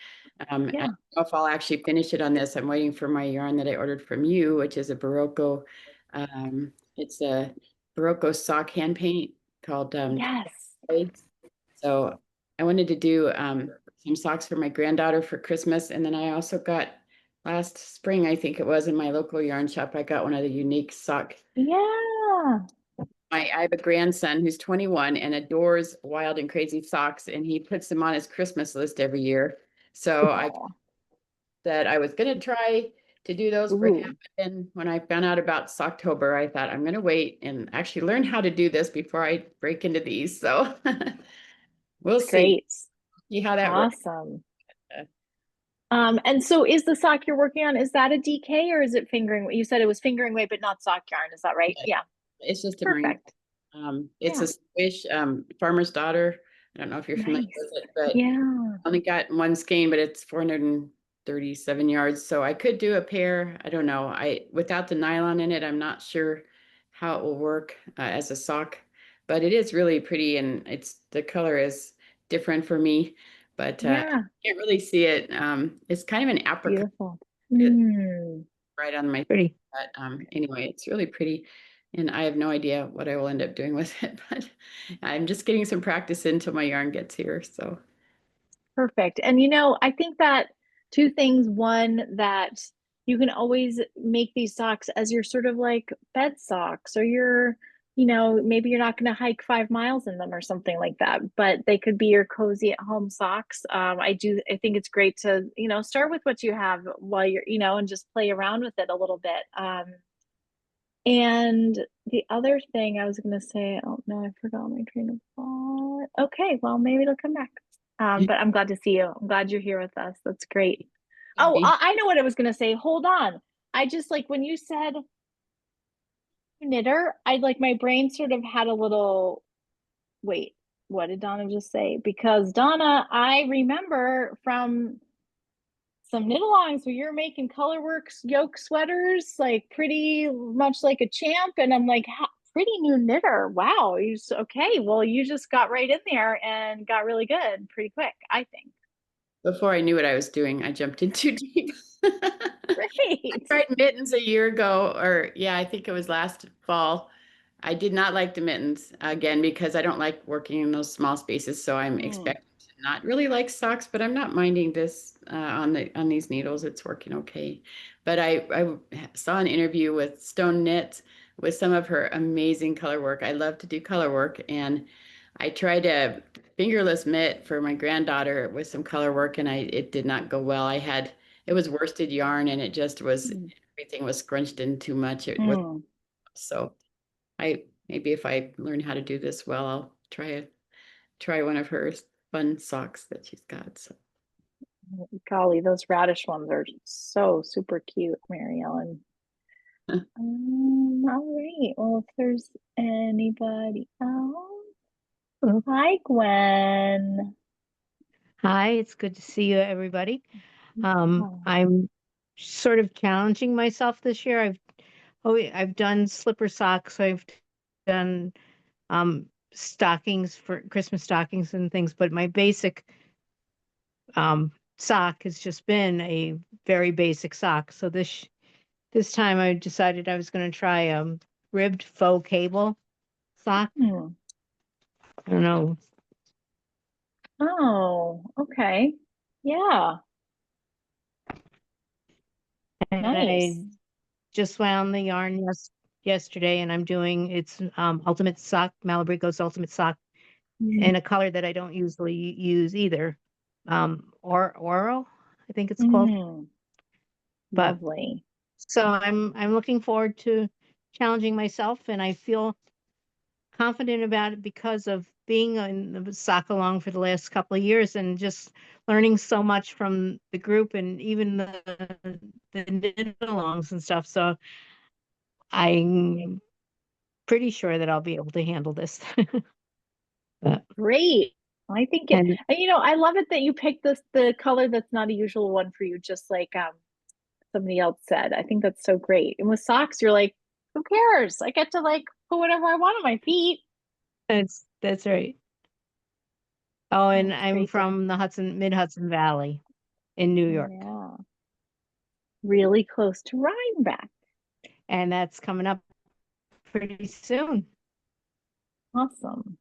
I don't know if I'll actually finish it on this. I'm waiting for my yarn that I ordered from you, which is a Barocco. It's a Barocco sock hand paint called Yes. So I wanted to do some socks for my granddaughter for Christmas, and then I also got last spring, I think it was, in my local yarn shop, I got one of the unique sock. Yeah. I have a grandson who's 21 and adores wild and crazy socks, and he puts them on his Christmas list every year. So I said I was going to try to do those for him. But then when I found out about Socktober, I thought I'm going to wait and actually learn how to do this before I break into these. So we'll see. See how that works. Awesome. And so is the sock you're working on, is that a DK or is it fingering weight? You said it was fingering weight, but not sock yarn. Is that right? Yeah. It's just a perfect. It's a Swish Farmer's Daughter. I don't know if you're familiar with it, but yeah, only got one skein, but it's 437 yards. So I could do a pair. I don't know. Without the nylon in it, I'm not sure how it will work as a sock, but it is really pretty, and the color is different for me. But I can't really see it. It's kind of an apricot. Beautiful. Right on my pretty. But anyway, it's really pretty. And I have no idea what I will end up doing with it, but I'm just getting some practice until my yarn gets here. So perfect. And I think that two things. One, that you can always make these socks as your sort of like bed socks, or your maybe you're not going to hike 5 miles in them or something like that, but they could be your cozy at home socks. I think it's great to, start with what you have while you're, and just play around with it a little bit. And the other thing I was going to say, oh no, I forgot my train of thought. Okay, well, maybe it'll come back. But I'm glad to see you. I'm glad you're here with us. That's great. Oh, I know what I was going to say. Hold on. I just when you said knitter, my brain sort of had a little, wait, what did Donna just say? Because Donna, I remember from some knit-alongs where you're making colorworks yoke sweaters, pretty much like a champ, and I'm like, pretty new knitter. Wow, okay. Well, you just got right in there and got really good pretty quick, I think. Before I knew what I was doing, I jumped in too deep. Great. I tried mittens a year ago, or I think it was last fall. I did not like the mittens again because I don't like working in those small spaces. So I'm expecting to not really like socks, but I'm not minding this on these needles. It's working okay. But I saw an interview with Stone Knit with some of her amazing color work. I love to do color work, and I tried a fingerless mitt for my granddaughter with some color work, and it did not go well. It was worsted yarn, and it just was everything was scrunched in too much. It was Mm. so maybe if I learn how to do this well, I'll try one of her fun socks that she's got. So Golly, those radish ones are so super cute, Mary Ellen. All right. Well, if there's anybody else. Hi, Gwen. Hi, it's good to see you, everybody. I'm sort of challenging myself this year. I've done slipper socks. I've done stockings for Christmas stockings and things, but my basic sock has just been a very basic sock. So this time I decided I was going to try ribbed faux cable sock. Hmm. I don't know. Oh, okay. Yeah. And Nice. I just wound the yarn yesterday, and I'm doing its ultimate sock, Malabrigo's ultimate sock, in a color that I don't usually use either. Or Oro, I think it's called. But Lovely. so I'm looking forward to challenging myself, and I feel confident about it because of being in the sock along for the last couple of years and just learning so much from the group and even the knit alongs and stuff. So I'm pretty sure that I'll be able to handle this. But, Great. I think it, and I love it that you picked the color that's not a usual one for you, just like somebody else said. I think that's so great. And with socks, you're like, who cares? I get to like put whatever I want on my feet. that's right. Oh, and That's I'm great. from the mid-Hudson Valley in New York. Yeah. Really close to Rhinebeck. And that's coming up pretty soon. Awesome.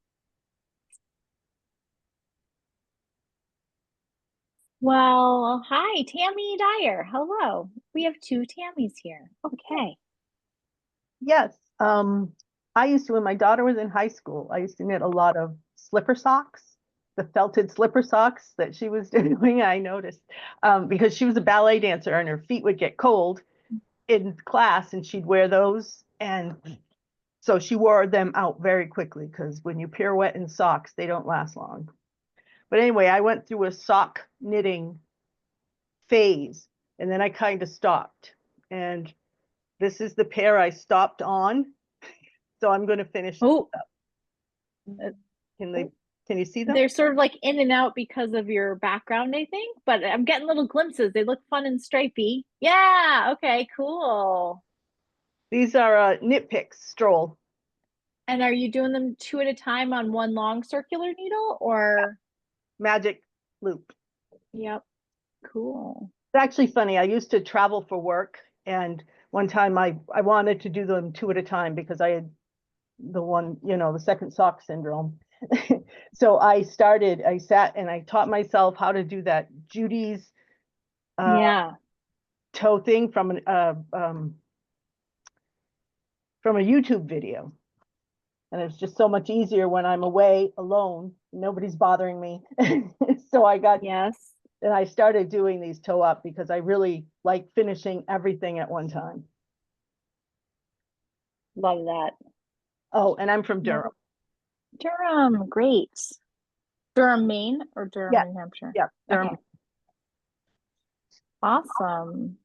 Well, hi, Tammy Dyer. Hello. We have two Tammys here. Okay. Yes. I used to, when my daughter was in high school, I used to knit a lot of slipper socks, the felted slipper socks that she was doing, I noticed, because she was a ballet dancer and her feet would get cold in class and she'd wear those. And so she wore them out very quickly because when you pirouette in socks, they don't last long. But anyway, I went through a sock knitting phase and then I kind of stopped. And this is the pair I stopped on. So I'm going to finish. Oh, can you see them? they're sort of like in and out because of your background, I think, but I'm getting little glimpses. They look fun and stripy. Yeah. Okay, cool. These are knit picks, stroll. And are you doing them two at a time on one long circular needle or? Magic loop. Yep. Cool. It's actually funny. I used to travel for work and one time I wanted to do them two at a time because I had the second sock syndrome. So I sat and I taught myself how to do that Judy's toe thing from a YouTube video. And it's just so much easier when I'm away alone, nobody's bothering me. So and I started doing these toe up because I really like finishing everything at one time. Love that. Oh, and I'm from Durham. Durham, great. Durham, Maine or Durham, New Hampshire? Yeah, Durham. Okay. Awesome.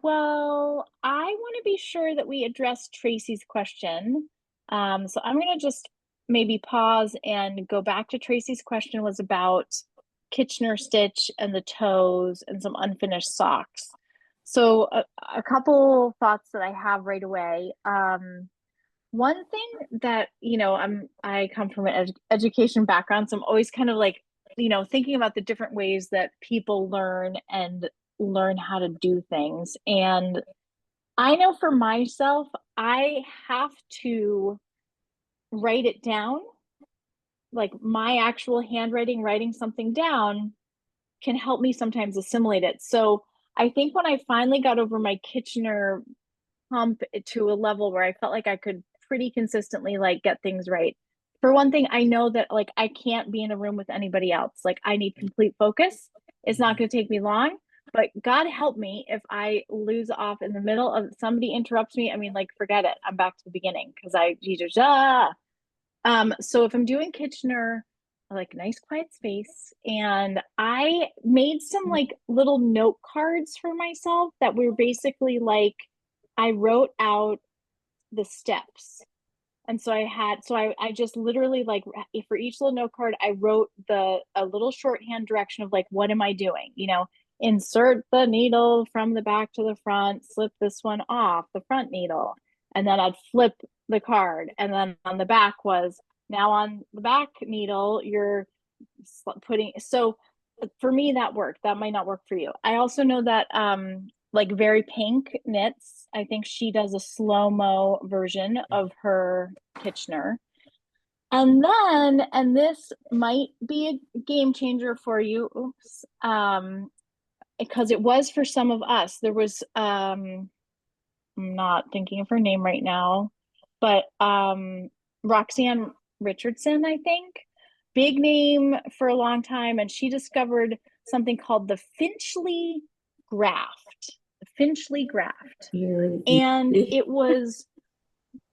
Well, I want to be sure that we address Tracy's question. So I'm going to just maybe pause and go back to Tracy's question was about Kitchener stitch and the toes and some unfinished socks. So a couple thoughts that I have right away. One thing that, I come from an education background, so I'm always kind of like, thinking about the different ways that people learn how to do things. And I know for myself, I have to write it down. Like my actual handwriting, writing something down can help me sometimes assimilate it. So I think when I finally got over my Kitchener hump to a level where I felt like I could pretty consistently like get things right. For one thing, I know that like I can't be in a room with anybody else. Like I need complete focus. It's not going to take me long, but God help me if I lose off in the middle of somebody interrupts me. I mean, like, forget it. I'm back to the beginning because so if I'm doing Kitchener, I like nice quiet space, and I made some like little note cards for myself that were basically like, I wrote out the steps. And so I just literally like for each little note card, I wrote a little shorthand direction of like, what am I doing? You know, insert the needle from the back to the front, slip this one off the front needle. And then I'd flip the card. And then on the back was, now on the back needle, you're putting, so for me, that worked. That might not work for you. I also know that, like Very Pink knits, I think she does a slow-mo version of her Kitchener. And then, and this might be a game changer for you, because it was for some of us. There was, I'm not thinking of her name right now, but Roxanne Richardson, I think, big name for a long time, and she discovered something called the Finchley graft. And it was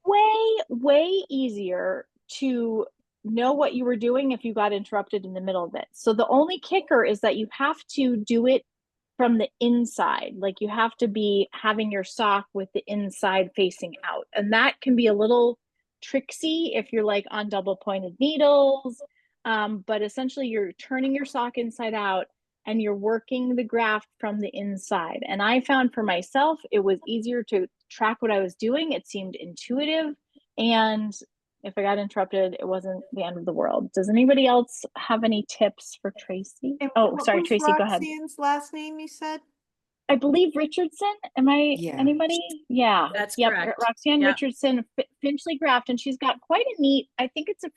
way easier to know what you were doing if you got interrupted in the middle of it. So the only kicker is that you have to do it from the inside. Like you have to be having your sock with the inside facing out. And that can be a little tricksy if you're like on double pointed needles. But essentially you're turning your sock inside out and you're working the graft from the inside. And I found for myself, it was easier to track what I was doing. It seemed intuitive. And if I got interrupted, it wasn't the end of the world. Does anybody else have any tips for Tracy? Oh, sorry, Tracy, go ahead. Roxanne's last name, you said? I believe Richardson. Am I anybody? Yeah. That's yep. correct. Roxanne Yep. Richardson, Finchley graft, and she's got quite a neat, I think it's a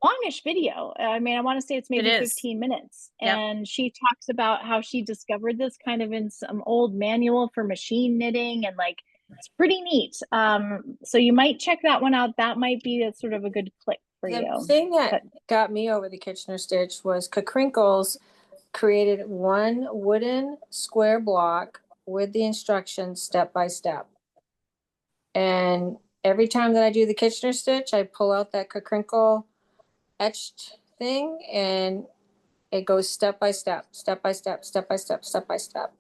longish video. I mean, I want to say it's maybe 15 minutes. Yep. And she talks about how she discovered this kind of in some old manual for machine knitting, and like, it's pretty neat. So you might check that one out. That might be a sort of a good click for The you. thing that got me over the Kitchener stitch was Crinkles created one wooden square block with the instructions step by step. And every time that I do the Kitchener stitch, I pull out that Crinkle etched thing, and it goes step by step, step by step, step by step, step by step.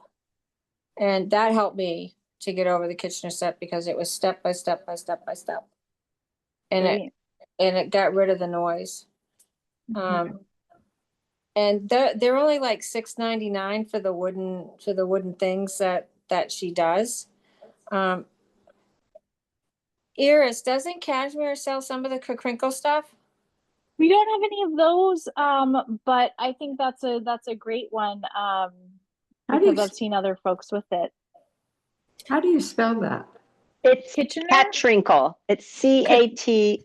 And that helped me to get over the Kitchener step because it was step by step by step by step. And it got rid of the noise. And they're only like $6.99 for the wooden things that she does. Iris, doesn't Cashmere sell some of the crinkle stuff? We don't have any of those, but I think that's a great one, because I've seen other folks with it. How do you spell that? It's Kitchener? Catrinkle. It's CATRINKLES.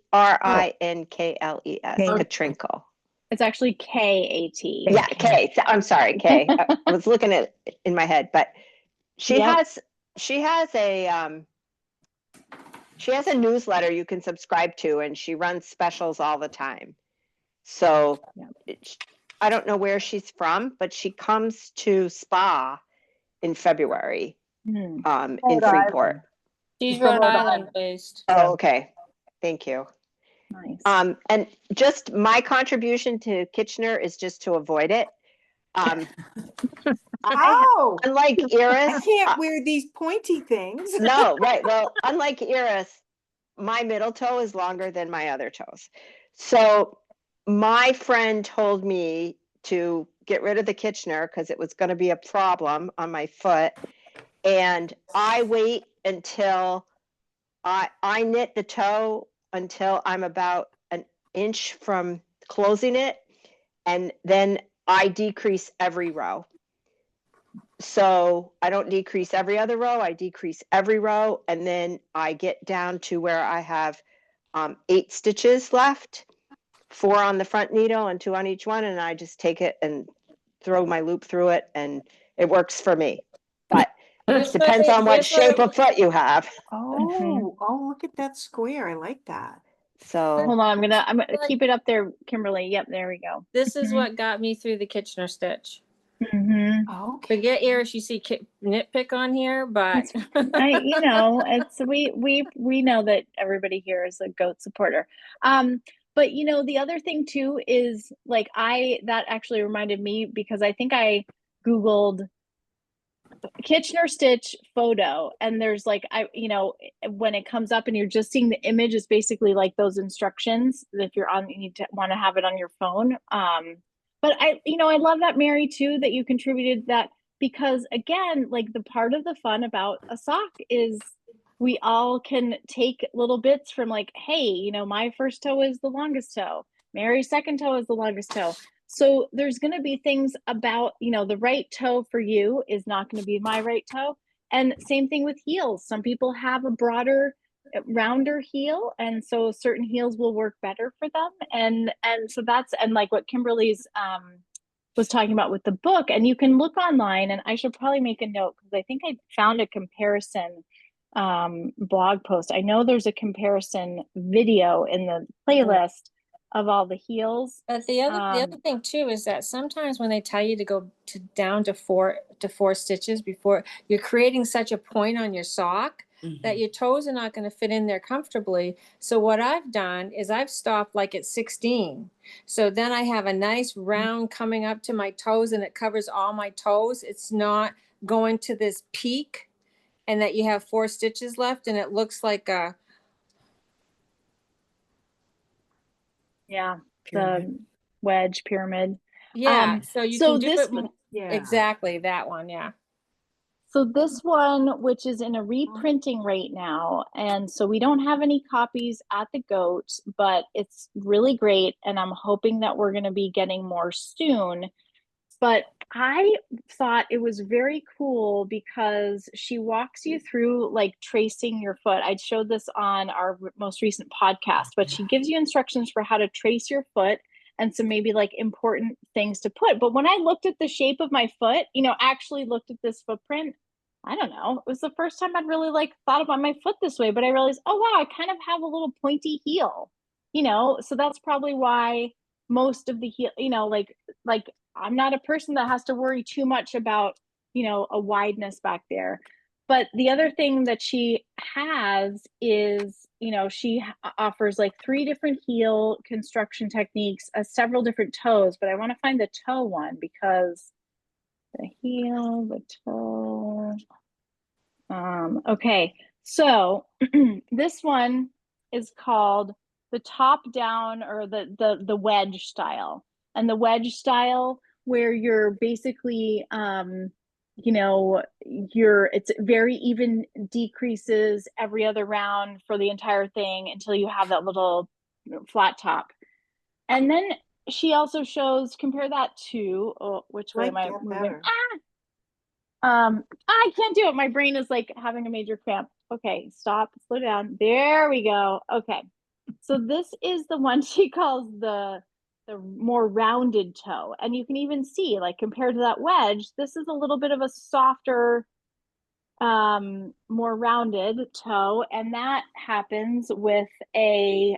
Catrinkle. It's actually KAT. Yeah, K. I'm sorry, K. I was looking at it in my head, but she has a newsletter you can subscribe to, and she runs specials all the time. So I don't know where she's from, but she comes to Spa in February, in Freeport. She's Rhode Island based. Oh, okay. Thank you. Nice. And just my contribution to Kitchener is just to avoid it. Unlike Iris, I can't wear these pointy things. No, right. Well, unlike Iris, my middle toe is longer than my other toes. So my friend told me to get rid of the Kitchener because it was going to be a problem on my foot. And I wait until I knit the toe until I'm about an inch from closing it. And then I decrease every row. So I don't decrease every other row. I decrease every row. And then I get down to where I have 8 stitches left, 4 on the front needle and 2 on each one. And I just take it and throw my loop through it, and it works for me. But it depends on what shape of foot you have. Oh, look at that square. I like that. So hold on, I'm gonna keep it up there, Kimberly. Yep, there we go. This is what got me through the Kitchener stitch. Mhm. Okay. Forget Iris, you see nitpick on here, but It's we know that everybody here is a goat supporter. But the other thing too is like that actually reminded me because I think I Googled Kitchener stitch photo, and there's like when it comes up and you're just seeing the image, it's basically like those instructions that if you're on, you need to want to have it on your phone. But I love that, Mary, too, that you contributed that, because again, like the part of the fun about a sock is we all can take little bits from like, hey, my first toe is the longest toe, Mary's second toe is the longest toe. So there's going to be things about, the right toe for you is not going to be my right toe. And same thing with heels. Some people have a broader, rounder heel, and so certain heels will work better for them. And so and like what Kimberly's was talking about with the book, and you can look online, and I should probably make a note because I think I found a comparison blog post. I know there's a comparison video in the playlist of all the heels. But the other thing too is that sometimes when they tell you to go down to four stitches before, you're creating such a point on your sock that your toes are not going to fit in there comfortably. So what I've done is I've stopped like at 16. So then I have a nice round coming up to my toes, and it covers all my toes. It's not going to this peak, and that you have 4 stitches left, and it looks like a the wedge pyramid. So you so can do this it exactly that one. So this one, which is in a reprinting right now, and so we don't have any copies at the Goat, but it's really great, and I'm hoping that we're going to be getting more soon. But I thought it was very cool because she walks you through like tracing your foot. I showed this on our most recent podcast, but she gives you instructions for how to trace your foot and some maybe like important things to put. But when I looked at the shape of my foot, actually looked at this footprint, I don't know, it was the first time I'd really like thought about my foot this way, but I realized, oh wow, I kind of have a little pointy heel, so that's probably why most of the heel, like I'm not a person that has to worry too much about, a wideness back there. But the other thing that she has is, she offers like 3 different heel construction techniques, several different toes, but I want to find the toe one because the heel, the toe. Okay, so this one is called the top down, or the wedge style. And the wedge style where you're basically it's very even decreases every other round for the entire thing until you have that little flat top. And then she also shows, compare that to, which way am I moving? I can't do it. My brain is like having a major cramp. Okay, stop, slow down. There we go. Okay. So this is the one she calls the more rounded toe. And you can even see, like, compared to that wedge, this is a little bit of a softer, more rounded toe. And that happens with a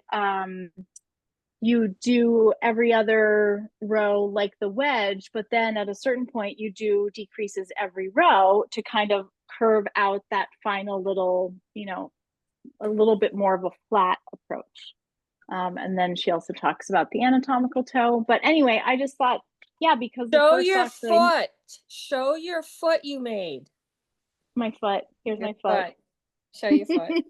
you do every other row like the wedge, but then at a certain point you do decreases every row to kind of curve out that final little, a little bit more of a flat approach. And then she also talks about the anatomical toe. But anyway, I just thought, because show your foot. Show your foot you made. My foot. Here's my foot. Show your foot.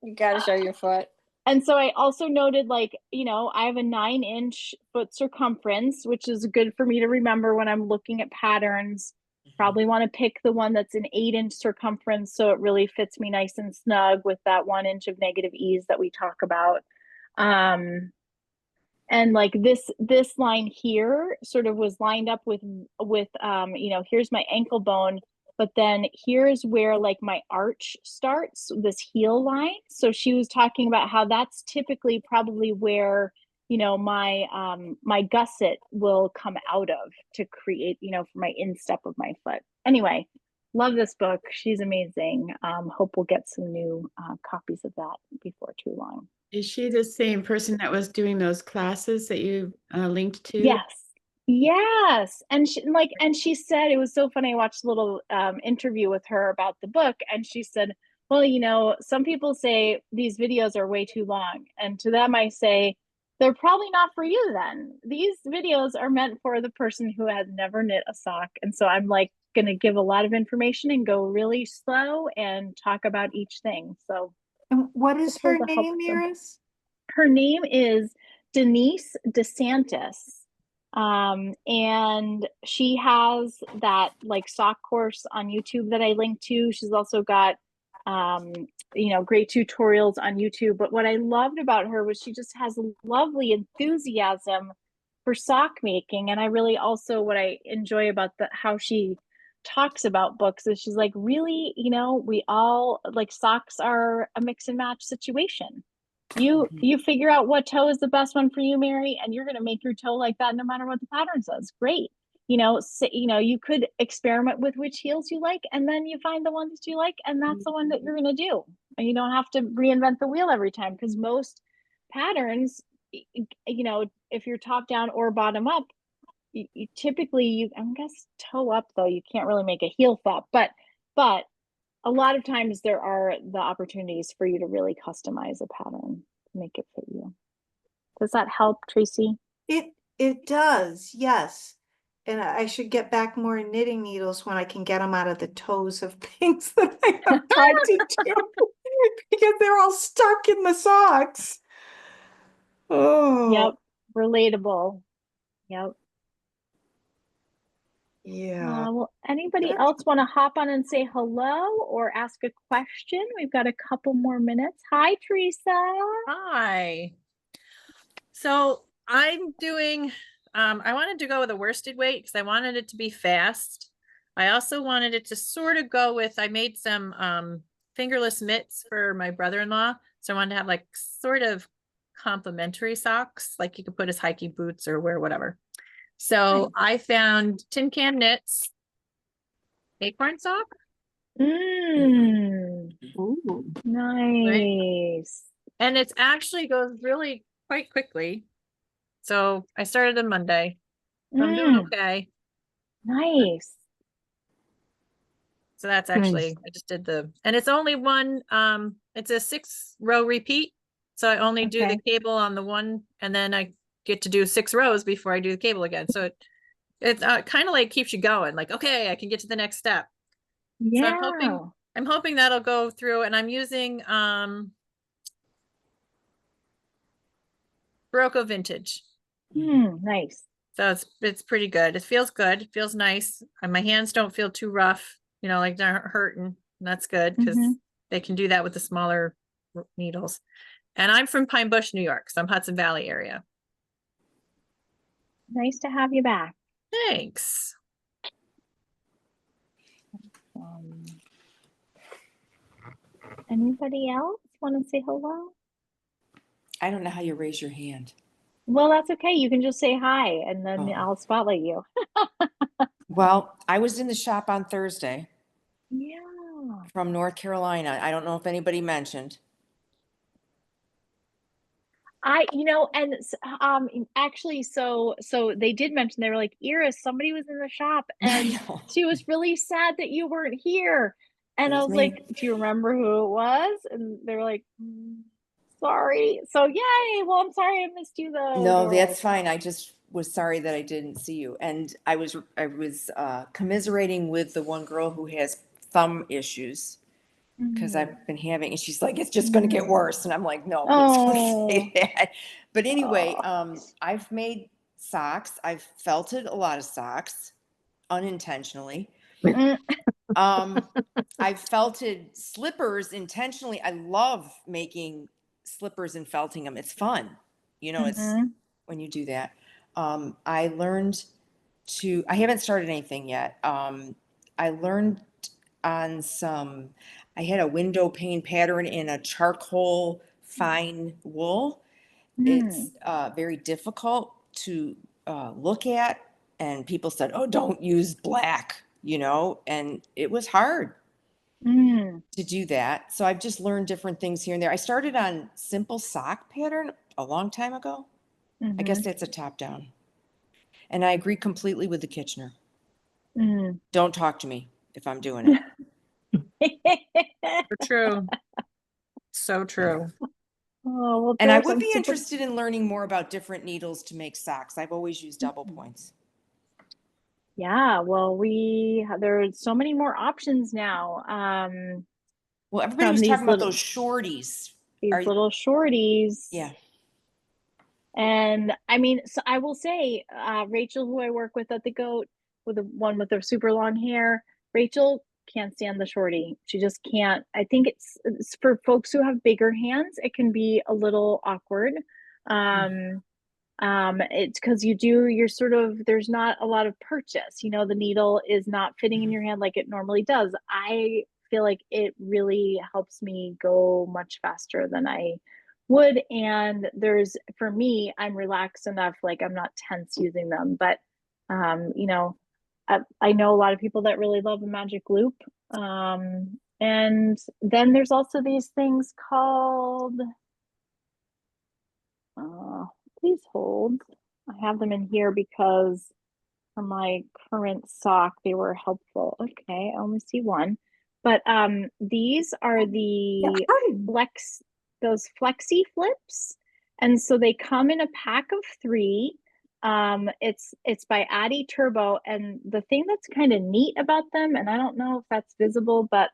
You got to show your foot. And so I also noted, like, I have a 9-inch foot circumference, which is good for me to remember when I'm looking at patterns. Probably want to pick the one that's an 8-inch circumference, so it really fits me nice and snug with that 1 inch of negative ease that we talk about. And like this line here sort of was lined up with here's my ankle bone, but then here's where like my arch starts, this heel line. So she was talking about how that's typically probably where, my gusset will come out of to create, for my instep of my foot. Anyway, love this book. She's amazing. Hope we'll get some new copies of that before too long. Is she the same person that was doing those classes that you linked to? Yes. Yes. And she said, it was so funny. I watched a little interview with her about the book, and she said, well, some people say these videos are way too long. And to them, I say, they're probably not for you then. These videos are meant for the person who has never knit a sock. And so I'm like going to give a lot of information and go really slow and talk about each thing. So And what is her hopefully to help name, them. Iris? Her name is Denise DeSantis. And she has that like sock course on YouTube that I linked to. She's also got, great tutorials on YouTube. But what I loved about her was she just has lovely enthusiasm for sock making. And I really also, what I enjoy about how she talks about books is she's like, really, we all like socks are a mix and match situation. You figure out what toe is the best one for you, Mary, and you're going to make your toe like that no matter what the pattern says. Great. You could experiment with which heels you like, and then you find the ones you like, and that's the one that you're going to do. And you don't have to reinvent the wheel every time, because most patterns, if you're top down or bottom up, typically I guess toe up though, you can't really make a heel flap, but a lot of times there are the opportunities for you to really customize a pattern to make it fit you. Does that help, Tracy? It does, yes. And I should get back more knitting needles when I can get them out of the toes of things that I have tried to do because they're all stuck in the socks. Oh. Yep. Relatable. Yep. Yeah. Well, anybody else want to hop on and say hello or ask a question? We've got a couple more minutes. Hi, Teresa. Hi. So I'm doing, I wanted to go with a worsted weight because I wanted it to be fast. I also wanted it to sort of go with, I made some fingerless mitts for my brother-in-law. So I wanted to have like sort of complimentary socks, like you could put as hiking boots or wear whatever. So I found Tin Can Knits acorn sock. Ooh, nice. And it actually goes really quite quickly. So I started on Monday. So I'm doing okay. Nice. So that's actually, I just did and it's only one, it's a 6-row repeat. So I only do the cable on the one, and then I get to do 6 rows before I do the cable again. So it's kind of like keeps you going, like, okay, I can get to the next step. Yeah. So I'm hoping that'll go through, and I'm using Barocco Vintage. Nice. So it's pretty good. It feels good. It feels nice. And my hands don't feel too rough, like they're hurting. And that's good because they can do that with the smaller needles. And I'm from Pine Bush, New York. So I'm Hudson Valley area. Nice to have you back. Thanks. Anybody else want to say hello? I don't know how you raise your hand. Well, that's okay. You can just say hi, and then I'll spotlight you. Well, I was in the shop on Thursday. Yeah. From North Carolina. I don't know if anybody mentioned. Actually, so they did mention, they were like, Iris, somebody was in the shop and she was really sad that you weren't here. And I was like, do you remember who it was? And they were like, sorry. So yay. Well, I'm sorry I missed you though. No, that's fine. I just was sorry that I didn't see you. And I was commiserating with the one girl who has thumb issues. Because I've been having, and she's like, it's just going to get worse. And I'm like, no, please don't say that. But anyway, I've made socks. I've felted a lot of socks unintentionally. I've felted slippers intentionally. I love making slippers and felting them. It's fun. It's when you do that. I learned I haven't started anything yet. I learned on I had a window pane pattern in a charcoal fine wool. It's very difficult to look at, and people said, oh, don't use black, and it was hard to do that. So I've just learned different things here and there. I started on simple sock pattern a long time ago. I guess that's a top down. And I agree completely with the Kitchener. Mm. Don't talk to me if I'm doing it. True. So true. Oh, well, And I Paris, would I'm be super- interested in learning more about different needles to make socks. I've always used double points. Yeah, well, there's so many more options now. Well, everybody from was these talking about little- those shorties. These little shorties. Yeah. And I mean, so I will say, Rachel, who I work with at the Goat, with the one with the super long hair, Rachel can't stand the shorty. She just can't. I think it's for folks who have bigger hands, it can be a little awkward. It's because you're sort of, there's not a lot of purchase, you know, the needle is not fitting in your hand like it normally does. I feel like it really helps me go much faster than I would. And for me, I'm relaxed enough, like I'm not tense using them, but you know, I know a lot of people that really love a magic loop. And then there's also these things called, please hold. I have them in here because for my current sock, they were helpful. Okay, I only see one. But these are the those flexi flips. And so they come in a pack of 3. It's by Addy Turbo. And the thing that's kind of neat about them, and I don't know if that's visible, but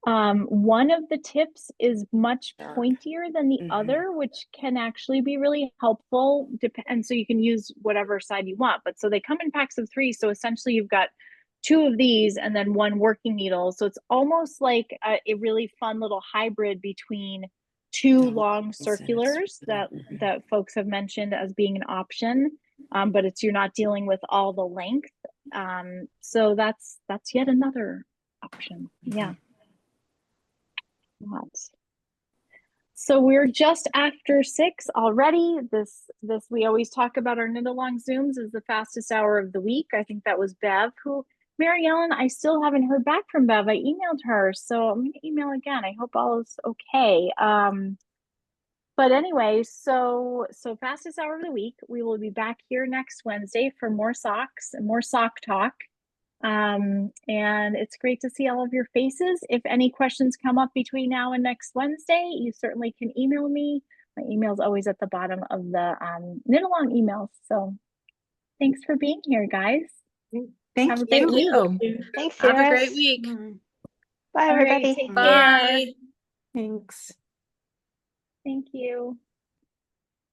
one of the tips is much pointier than the other, which can actually be really helpful. And so you can use whatever side you want. But so they come in packs of 3. So essentially you've got 2 of these and then 1 working needle. So it's almost like a really fun little hybrid between 2 long circulars that folks have mentioned as being an option. But you're not dealing with all the length. So that's yet another option. Yeah. So we're just after 6 already. This we always talk about our knit along Zooms as the fastest hour of the week. I think that was Bev who, Mary Ellen, I still haven't heard back from Bev. I emailed her, so I'm gonna email again. I hope all is okay. But anyway, so fastest hour of the week. We will be back here next Wednesday for more socks and more sock talk. And it's great to see all of your faces. If any questions come up between now and next Wednesday, you certainly can email me. My email is always at the bottom of the knit along emails. So thanks for being here, guys. Thank you. Thanks, Have a Sarah. great week. Bye, All right, everybody. take care. Bye. Thanks. Thank you.